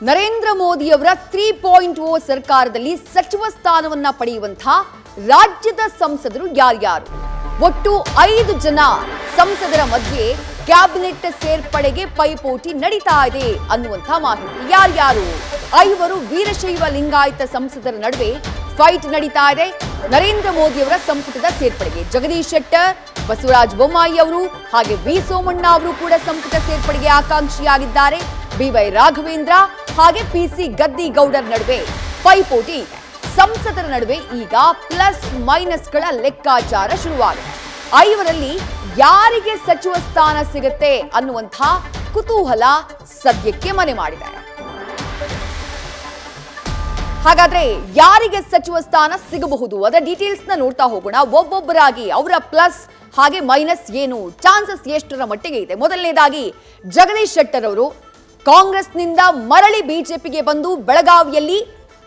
ನರೇಂದ್ರ ಮೋದಿಯವರ 3.0 ಸರ್ಕಾರದಲ್ಲಿ ಸಚಿವ ಸ್ಥಾನವನ್ನ ಪಡೆಯುವಂತಹ ರಾಜ್ಯದ ಸಂಸದರು ಯಾರ್ಯಾರು? ಒಟ್ಟು 5 ಜನ ಸಂಸದರ ಮಧ್ಯೆ ಕ್ಯಾಬಿನೆಟ್ ಸೇರ್ಪಡೆಗೆ ಪೈಪೋಟಿ ನಡೀತಾ ಇದೆ ಅನ್ನುವಂಥ ಮಾಹಿತಿ. ಯಾರ್ಯಾರು? 5 ವೀರಶೈವ ಲಿಂಗಾಯತ ಸಂಸದರ ನಡುವೆ ಫೈಟ್ ನಡೀತಾ ಇದೆ ನರೇಂದ್ರ ಮೋದಿಯವರ ಸಂಪುಟದ ಸೇರ್ಪಡೆಗೆ. ಜಗದೀಶ್ ಶೆಟ್ಟರ್, ಬಸವರಾಜ ಬೊಮ್ಮಾಯಿ ಅವರು ಹಾಗೆ ವಿ ಸೋಮಣ್ಣ ಅವರು ಕೂಡ ಸಂಪುಟ ಸೇರ್ಪಡೆಗೆ ಆಕಾಂಕ್ಷಿಯಾಗಿದ್ದಾರೆ. ಬಿ.ವೈ. ರಾಘವೇಂದ್ರ ಹಾಗೆ ಪಿ.ಸಿ. ಗದ್ದಿಗೌಡರ ನಡುವೆ ಪೈಪೋಟಿ ಇದೆ. ಸಂಸದರ ನಡುವೆ ಈಗ ಪ್ಲಸ್ ಮೈನಸ್ಗಳ ಲೆಕ್ಕಾಚಾರ ಶುರುವಾಗಿದೆ. 5ರಲ್ಲಿ ಯಾರಿಗೆ ಸಚಿವ ಸ್ಥಾನ ಸಿಗುತ್ತೆ ಅನ್ನುವಂಥ ಕುತೂಹಲ ಸದ್ಯಕ್ಕೆ ಮನೆ ಮಾಡಿದೆ. ಹಾಗಾದ್ರೆ ಯಾರಿಗೆ ಸಚಿವ ಸ್ಥಾನ ಸಿಗಬಹುದು ಅದರ ಡೀಟೇಲ್ಸ್ ನ ನೋಡ್ತಾ ಹೋಗೋಣ. ಒಬ್ಬೊಬ್ಬರಾಗಿ ಅವರ ಪ್ಲಸ್ ಹಾಗೆ ಮೈನಸ್ ಏನು, ಚಾನ್ಸಸ್ ಎಷ್ಟರ ಮಟ್ಟಿಗೆ ಇದೆ. ಮೊದಲನೇದಾಗಿ ಜಗದೀಶ್ ಶೆಟ್ಟರ್ ಅವರು ಕಾಂಗ್ರೆಸ್ನಿಂದ ಮರಳಿ ಬಿಜೆಪಿಗೆ ಬಂದು ಬೆಳಗಾವಿಯಲ್ಲಿ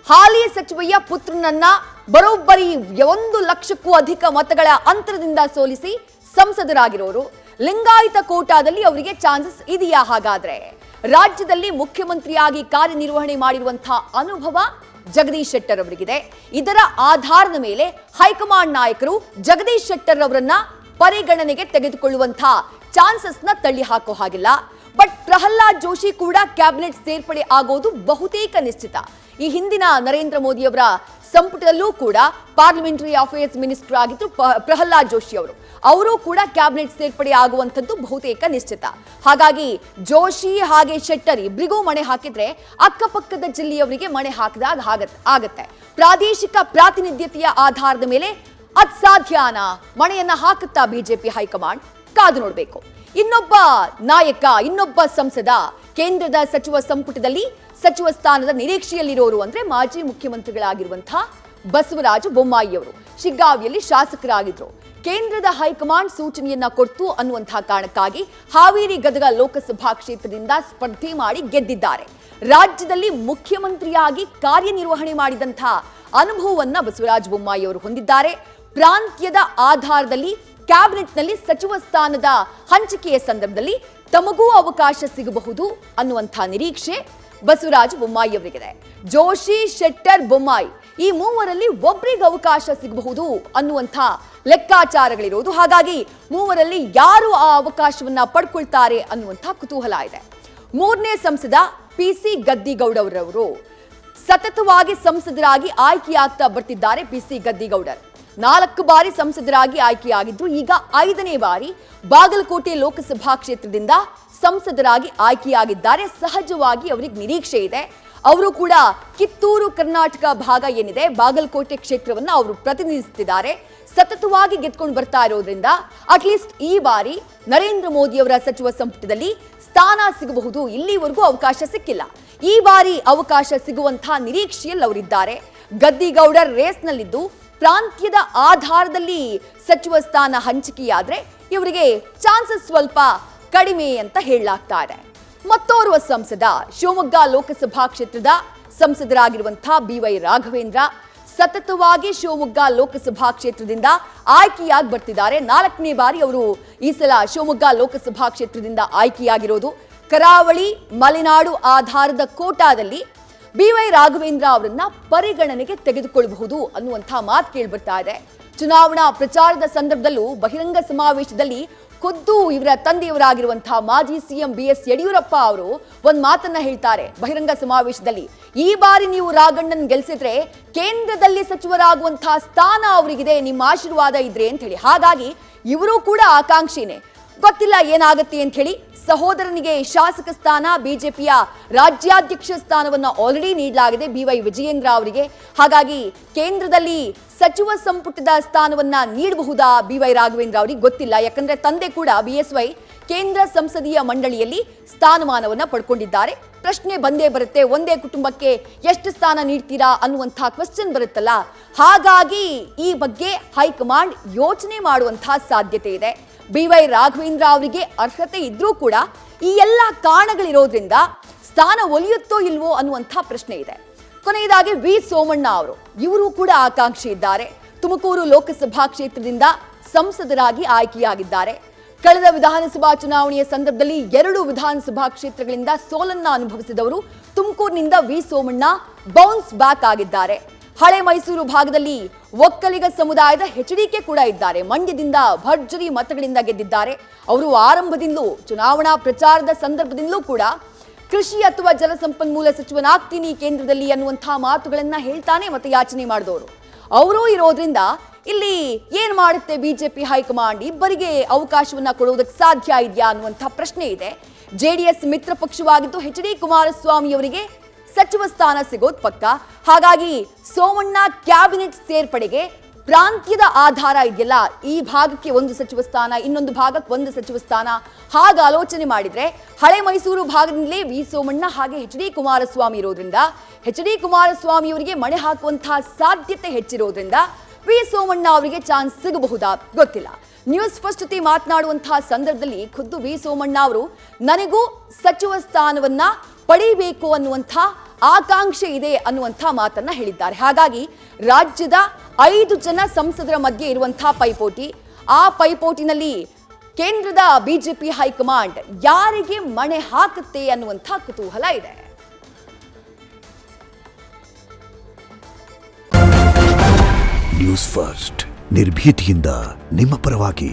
ಹಾಲಿ ಸಚಿವೆಯ ಪುತ್ರನನ್ನ ಬರೋಬ್ಬರಿ 1 ಲಕ್ಷಕ್ಕೂ ಅಧಿಕ ಮತಗಳ ಅಂತರದಿಂದ ಸೋಲಿಸಿ ಸಂಸದರಾಗಿರೋರು. ಲಿಂಗಾಯತ ಕೋಟಾದಲ್ಲಿ ಅವರಿಗೆ ಚಾನ್ಸಸ್ ಇದೆಯಾ? ಹಾಗಾದ್ರೆ ರಾಜ್ಯದಲ್ಲಿ ಮುಖ್ಯಮಂತ್ರಿಯಾಗಿ ಕಾರ್ಯನಿರ್ವಹಣೆ ಮಾಡಿರುವಂತಹ ಅನುಭವ ಜಗದೀಶ್ ಶೆಟ್ಟರ್ ಅವರಿಗಿದೆ. ಇದರ ಆಧಾರದ ಮೇಲೆ ಹೈಕಮಾಂಡ್ ನಾಯಕರು ಜಗದೀಶ್ ಶೆಟ್ಟರ್ ಅವರನ್ನ ಪರಿಗಣನೆಗೆ ತೆಗೆದುಕೊಳ್ಳುವಂತಹ ಚಾನ್ಸಸ್ ನ ತಳ್ಳಿ ಹಾಕೋ ಹಾಗಿಲ್ಲ. ಬಟ್ ಪ್ರಹ್ಲಾದ್ ಜೋಶಿ ಕೂಡ ಕ್ಯಾಬಿನೆಟ್ ಸೇರ್ಪಡೆ ಆಗೋದು ಬಹುತೇಕ ನಿಶ್ಚಿತ. ಈ ಹಿಂದಿನ ನರೇಂದ್ರ ಮೋದಿಯವರ ಸಂಪುಟದಲ್ಲೂ ಕೂಡ ಪಾರ್ಲಿಮೆಂಟರಿ ಅಫೇರ್ಸ್ ಮಿನಿಸ್ಟರ್ ಆಗಿದ್ದು ಪ್ರಹ್ಲಾದ್ ಜೋಶಿ ಅವರು ಕೂಡ ಕ್ಯಾಬಿನೆಟ್ ಸೇರ್ಪಡೆ ಆಗುವಂಥದ್ದು ಬಹುತೇಕ ನಿಶ್ಚಿತ. ಹಾಗಾಗಿ ಜೋಶಿ ಹಾಗೆ ಶೆಟ್ಟರ್ ಇಬ್ಬರಿಗೂ ಮಣೆ ಹಾಕಿದ್ರೆ ಅಕ್ಕಪಕ್ಕದ ಜಿಲ್ಲೆಯವರಿಗೆ ಮಣೆ ಹಾಕಿದಾಗ ಆಗತ್ತೆ. ಪ್ರಾದೇಶಿಕ ಪ್ರಾತಿನಿಧ್ಯತೆಯ ಆಧಾರದ ಮೇಲೆ ಅದ್ ಸಾಧ್ಯನಾ? ಮಣೆಯನ್ನ ಹಾಕುತ್ತಾ ಬಿಜೆಪಿ ಹೈಕಮಾಂಡ್? ಕಾದು ನೋಡಬೇಕು. ಇನ್ನೊಬ್ಬ ನಾಯಕ, ಇನ್ನೊಬ್ಬ ಸಂಸದ ಕೇಂದ್ರದ ಸಚಿವ ಸಂಪುಟದಲ್ಲಿ ಸಚಿವ ಸ್ಥಾನದ ನಿರೀಕ್ಷೆಯಲ್ಲಿರೋರು ಅಂದ್ರೆ ಮಾಜಿ ಮುಖ್ಯಮಂತ್ರಿಗಳಾಗಿರುವಂತಹ ಬಸವರಾಜ ಬೊಮ್ಮಾಯಿ ಅವರು. ಶಿಗ್ಗಾವಿಯಲ್ಲಿ ಶಾಸಕರಾಗಿದ್ರು. ಕೇಂದ್ರದ ಹೈಕಮಾಂಡ್ ಸೂಚನೆಯನ್ನ ಕೊಡ್ತು ಅನ್ನುವಂತಹ ಕಾರಣಕ್ಕಾಗಿ ಹಾವೇರಿ ಗದಗ ಲೋಕಸಭಾ ಕ್ಷೇತ್ರದಿಂದ ಸ್ಪರ್ಧೆ ಮಾಡಿ ಗೆದ್ದಿದ್ದಾರೆ. ರಾಜ್ಯದಲ್ಲಿ ಮುಖ್ಯಮಂತ್ರಿಯಾಗಿ ಕಾರ್ಯನಿರ್ವಹಣೆ ಮಾಡಿದಂತಹ ಅನುಭವವನ್ನ ಬಸವರಾಜ ಬೊಮ್ಮಾಯಿ ಅವರು ಹೊಂದಿದ್ದಾರೆ. ಪ್ರಾಂತ್ಯದ ಆಧಾರದಲ್ಲಿ ಕ್ಯಾಬಿನೆಟ್ನಲ್ಲಿ ಸಚಿವ ಸ್ಥಾನದ ಹಂಚಿಕೆಯ ಸಂದರ್ಭದಲ್ಲಿ ತಮಗೂ ಅವಕಾಶ ಸಿಗಬಹುದು ಅನ್ನುವಂಥ ನಿರೀಕ್ಷೆ ಬಸವರಾಜ ಬೊಮ್ಮಾಯಿ ಅವರಿಗಿದೆ. ಜೋಶಿ, ಶೆಟ್ಟರ್, ಬೊಮ್ಮಾಯಿ ಈ ಮೂವರಲ್ಲಿ ಒಬ್ಬರಿಗೆ ಅವಕಾಶ ಸಿಗಬಹುದು ಅನ್ನುವಂಥ ಲೆಕ್ಕಾಚಾರಗಳಿರೋದು. ಹಾಗಾಗಿ ಮೂವರಲ್ಲಿ ಯಾರು ಆ ಅವಕಾಶವನ್ನ ಪಡ್ಕೊಳ್ತಾರೆ ಅನ್ನುವಂಥ ಕುತೂಹಲ ಇದೆ. 3ನೇ ಸಂಸದ ಪಿ.ಸಿ. ಗದ್ದಿಗೌಡರವರು ಸತತವಾಗಿ ಸಂಸದರಾಗಿ ಆಯ್ಕೆಯಾಗ್ತಾ ಬರ್ತಿದ್ದಾರೆ. ಪಿ.ಸಿ. ಗದ್ದಿಗೌಡರ್ 4 ಬಾರಿ ಸಂಸದರಾಗಿ ಆಯ್ಕೆಯಾಗಿದ್ರು. ಈಗ 5ನೇ ಬಾರಿ ಬಾಗಲಕೋಟೆ ಲೋಕಸಭಾ ಕ್ಷೇತ್ರದಿಂದ ಸಂಸದರಾಗಿ ಆಯ್ಕೆಯಾಗಿದ್ದಾರೆ. ಸಹಜವಾಗಿ ಅವರಿಗೆ ನಿರೀಕ್ಷೆ ಇದೆ. ಅವರು ಕೂಡ ಕಿತ್ತೂರು ಕರ್ನಾಟಕ ಭಾಗ ಏನಿದೆ ಬಾಗಲಕೋಟೆ ಕ್ಷೇತ್ರವನ್ನ ಅವರು ಪ್ರತಿನಿಧಿಸುತ್ತಿದ್ದಾರೆ. ಸತತವಾಗಿ ಗೆದ್ಕೊಂಡು ಬರ್ತಾ ಇರೋದ್ರಿಂದ ಅಟ್ಲೀಸ್ಟ್ ಈ ಬಾರಿ ನರೇಂದ್ರ ಮೋದಿ ಅವರ ಸಚಿವ ಸಂಪುಟದಲ್ಲಿ ಸ್ಥಾನ ಸಿಗಬಹುದು. ಇಲ್ಲಿವರೆಗೂ ಅವಕಾಶ ಸಿಕ್ಕಿಲ್ಲ. ಈ ಬಾರಿ ಅವಕಾಶ ಸಿಗುವಂತಹ ನಿರೀಕ್ಷೆಯಲ್ಲಿ ಅವರಿದ್ದಾರೆ. ಗದ್ದಿಗೌಡರ್ ರೇಸ್ನಲ್ಲಿದ್ದು ಪ್ರಾಂತ್ಯದ ಆಧಾರದಲ್ಲಿ ಸಚಿವ ಸ್ಥಾನ ಹಂಚಿಕೆಯಾದ್ರೆ ಇವರಿಗೆ ಚಾನ್ಸಸ್ ಸ್ವಲ್ಪ ಕಡಿಮೆ ಅಂತ ಹೇಳಲಾಗ್ತಾ ಇದೆ. ಮತ್ತೋರ್ವ ಸಂಸದ ಶಿವಮೊಗ್ಗ ಲೋಕಸಭಾ ಕ್ಷೇತ್ರದ ಸಂಸದರಾಗಿರುವಂತಹ ಬಿ.ವೈ. ರಾಘವೇಂದ್ರ ಸತತವಾಗಿ ಶಿವಮೊಗ್ಗ ಲೋಕಸಭಾ ಕ್ಷೇತ್ರದಿಂದ ಆಯ್ಕೆಯಾಗಿ ಬರ್ತಿದ್ದಾರೆ. 4ನೇ ಬಾರಿ ಅವರು ಈ ಸಲ ಶಿವಮೊಗ್ಗ ಲೋಕಸಭಾ ಕ್ಷೇತ್ರದಿಂದ ಆಯ್ಕೆಯಾಗಿರೋದು. ಕರಾವಳಿ ಮಲೆನಾಡು ಆಧಾರದ ಕೋಟಾದಲ್ಲಿ ಬಿ.ವೈ. ರಾಘವೇಂದ್ರ ಅವರನ್ನ ಪರಿಗಣನೆಗೆ ತೆಗೆದುಕೊಳ್ಳಬಹುದು ಅನ್ನುವಂಥ ಮಾತು ಕೇಳಿ ಬರ್ತಾ ಇದೆ. ಚುನಾವಣಾ ಪ್ರಚಾರದ ಸಂದರ್ಭದಲ್ಲೂ ಬಹಿರಂಗ ಸಮಾವೇಶದಲ್ಲಿ ಖುದ್ದು ಇವರ ತಂದೆಯವರಾಗಿರುವಂತಹ ಮಾಜಿ ಸಿಎಂ ಬಿ.ಎಸ್. ಯಡಿಯೂರಪ್ಪ ಅವರು ಒಂದು ಮಾತನ್ನ ಹೇಳ್ತಾರೆ ಬಹಿರಂಗ ಸಮಾವೇಶದಲ್ಲಿ. ಈ ಬಾರಿ ನೀವು ರಾಘಣ್ಣನ್ ಗೆಲ್ಸಿದ್ರೆ ಕೇಂದ್ರದಲ್ಲಿ ಸಚಿವರಾಗುವಂತಹ ಸ್ಥಾನ ಅವರಿಗಿದೆ, ನಿಮ್ಮ ಆಶೀರ್ವಾದ ಇದ್ರೆ ಅಂತ ಹೇಳಿ. ಹಾಗಾಗಿ ಇವರು ಕೂಡ ಆಕಾಂಕ್ಷಿನೇ. ಗೊತ್ತಿಲ್ಲ ಏನಾಗುತ್ತೆ ಅಂತ ಹೇಳಿ. ಸಹೋದರನಿಗೆ ಶಾಸಕ ಸ್ಥಾನ, ಬಿಜೆಪಿಯ ರಾಜ್ಯಾಧ್ಯಕ್ಷ ಸ್ಥಾನವನ್ನ ಆಲ್ರೆಡಿ ನೀಡಲಾಗಿದೆ ಬಿ.ವೈ. ವಿಜಯೇಂದ್ರ ಅವರಿಗೆ. ಹಾಗಾಗಿ ಕೇಂದ್ರದಲ್ಲಿ ಸಚಿವ ಸಂಪುಟದ ಸ್ಥಾನವನ್ನ ನೀಡಬಹುದಾ ಬಿ.ವೈ. ರಾಘವೇಂದ್ರ ಅವರಿಗೆ? ಗೊತ್ತಿಲ್ಲ. ಯಾಕಂದ್ರೆ ತಂದೆ ಕೂಡ ಬಿ.ಎಸ್.ವೈ. ಕೇಂದ್ರ ಸಂಸದೀಯ ಮಂಡಳಿಯಲ್ಲಿ ಸ್ಥಾನಮಾನವನ್ನ ಪಡ್ಕೊಂಡಿದ್ದಾರೆ. ಪ್ರಶ್ನೆ ಬಂದೇ ಬರುತ್ತೆ, ಒಂದೇ ಕುಟುಂಬಕ್ಕೆ ಎಷ್ಟು ಸ್ಥಾನ ನೀಡ್ತೀರಾ ಅನ್ನುವಂತಹ ಕ್ವೆಶ್ಚನ್ ಬರುತ್ತಲ್ಲ. ಹಾಗಾಗಿ ಈ ಬಗ್ಗೆ ಹೈಕಮಾಂಡ್ ಯೋಚನೆ ಮಾಡುವಂತಹ ಸಾಧ್ಯತೆ ಇದೆ. ಬಿ.ವೈ. ರಾಘವೇಂದ್ರ ಅವರಿಗೆ ಅರ್ಹತೆ ಇದ್ರೂ ಕೂಡ ಈ ಎಲ್ಲ ಕಾರಣಗಳಿರೋದ್ರಿಂದ ಸ್ಥಾನ ಒಲಿಯುತ್ತೋ ಇಲ್ವೋ ಅನ್ನುವಂಥ ಪ್ರಶ್ನೆ ಇದೆ. ಕೊನೆಯದಾಗಿ ವಿ ಸೋಮಣ್ಣ ಇವರು ಕೂಡ ಆಕಾಂಕ್ಷಿ ಇದ್ದಾರೆ. ತುಮಕೂರು ಲೋಕಸಭಾ ಕ್ಷೇತ್ರದಿಂದ ಸಂಸದರಾಗಿ ಆಯ್ಕೆಯಾಗಿದ್ದಾರೆ. ಕಳೆದ ವಿಧಾನಸಭಾ ಚುನಾವಣೆಯ ಸಂದರ್ಭದಲ್ಲಿ 2 ವಿಧಾನಸಭಾ ಕ್ಷೇತ್ರಗಳಿಂದ ಸೋಲನ್ನ ಅನುಭವಿಸಿದವರು. ತುಮಕೂರಿನಿಂದ ವಿ ಸೋಮಣ್ಣ ಬೌನ್ಸ್ ಬ್ಯಾಕ್ ಆಗಿದ್ದಾರೆ. ಹಳೆ ಮೈಸೂರು ಭಾಗದಲ್ಲಿ ಒಕ್ಕಲಿಗ ಸಮುದಾಯದ ಎಚ್ಡಿಕೆ ಕೂಡ ಇದ್ದಾರೆ. ಮಂಡ್ಯದಿಂದ ಭರ್ಜರಿ ಮತಗಳಿಂದ ಗೆದ್ದಿದ್ದಾರೆ. ಅವರು ಆರಂಭದಿಂದಲೂ ಚುನಾವಣಾ ಪ್ರಚಾರದ ಸಂದರ್ಭದಿಂದಲೂ ಕೂಡ ಕೃಷಿ ಅಥವಾ ಜಲಸಂಪನ್ಮೂಲ ಸಚಿವನಾಗ್ತೀನಿ ಕೇಂದ್ರದಲ್ಲಿ ಅನ್ನುವಂಥ ಮಾತುಗಳನ್ನ ಹೇಳ್ತಾನೆ ಮತಯಾಚನೆ ಮಾಡಿದವರು. ಅವರು ಇರೋದ್ರಿಂದ ಇಲ್ಲಿ ಏನ್ ಮಾಡುತ್ತೆ ಬಿಜೆಪಿ ಹೈಕಮಾಂಡ್, ಇಬ್ಬರಿಗೆ ಅವಕಾಶವನ್ನ ಕೊಡುವುದಕ್ಕೆ ಸಾಧ್ಯ ಇದೆಯಾ ಅನ್ನುವಂಥ ಪ್ರಶ್ನೆ ಇದೆ. ಜೆಡಿಎಸ್ ಮಿತ್ರ ಪಕ್ಷವಾಗಿದ್ದು ಎಚ್.ಡಿ. ಕುಮಾರಸ್ವಾಮಿ ಅವರಿಗೆ ಸಚಿವ ಸ್ಥಾನ ಸಿಗೋದು ಪಕ್ಕ. ಹಾಗಾಗಿ ಸೋಮಣ್ಣ ಕ್ಯಾಬಿನೆಟ್ ಸೇರ್ಪಡೆಗೆ ಪ್ರಾಂತ್ಯದ ಆಧಾರ ಇದೆಯಲ್ಲ, ಈ ಭಾಗಕ್ಕೆ ಒಂದು ಸಚಿವ ಸ್ಥಾನ, ಇನ್ನೊಂದು ಭಾಗಕ್ಕೆ ಒಂದು ಸಚಿವ ಸ್ಥಾನ, ಹಾಗೆ ಆಲೋಚನೆ ಮಾಡಿದ್ರೆ ಹಳೆ ಮೈಸೂರು ಭಾಗದಿಂದಲೇ ವಿ ಸೋಮಣ್ಣ ಹಾಗೆ ಎಚ್.ಡಿ. ಕುಮಾರಸ್ವಾಮಿ ಇರೋದ್ರಿಂದ ಎಚ್.ಡಿ. ಕುಮಾರಸ್ವಾಮಿ ಅವರಿಗೆ ಮಣೆ ಹಾಕುವಂತಹ ಸಾಧ್ಯತೆ ಹೆಚ್ಚಿರೋದ್ರಿಂದ ವಿ ಸೋಮಣ್ಣ ಅವರಿಗೆ ಚಾನ್ಸ್ ಸಿಗಬಹುದಾ ಗೊತ್ತಿಲ್ಲ. ನ್ಯೂಸ್ ಫಸ್ಟ್ ಜೊತೆ ಮಾತನಾಡುವಂತಹ ಸಂದರ್ಭದಲ್ಲಿ ಖುದ್ದು ವಿ ಸೋಮಣ್ಣ ಅವರು ನನಗೂ ಸಚಿವ ಸ್ಥಾನವನ್ನ ಪಡೆಯಬೇಕು ಅನ್ನುವಂಥ ಆಕಾಂಕ್ಷೆ ಇದೆ ಅನ್ನುವಂಥ ಮಾತನ್ನ ಹೇಳಿದ್ದಾರೆ. ಹಾಗಾಗಿ ರಾಜ್ಯದ 5 ಜನ ಸಂಸದರ ಮಧ್ಯೆ ಇರುವಂತಹ ಪೈಪೋಟಿ, ಆ ಪೈಪೋಟಿನಲ್ಲಿ ಕೇಂದ್ರದ ಬಿಜೆಪಿ ಹೈಕಮಾಂಡ್ ಯಾರಿಗೆ ಮಣೆ ಹಾಕುತ್ತೆ ಅನ್ನುವಂಥ ಕುತೂಹಲ ಇದೆ. ನ್ಯೂಸ್ ಫಸ್ಟ್ ನಿರ್ಭೀತಿಯಿಂದ ನಿಮ್ಮ ಪರವಾಗಿ.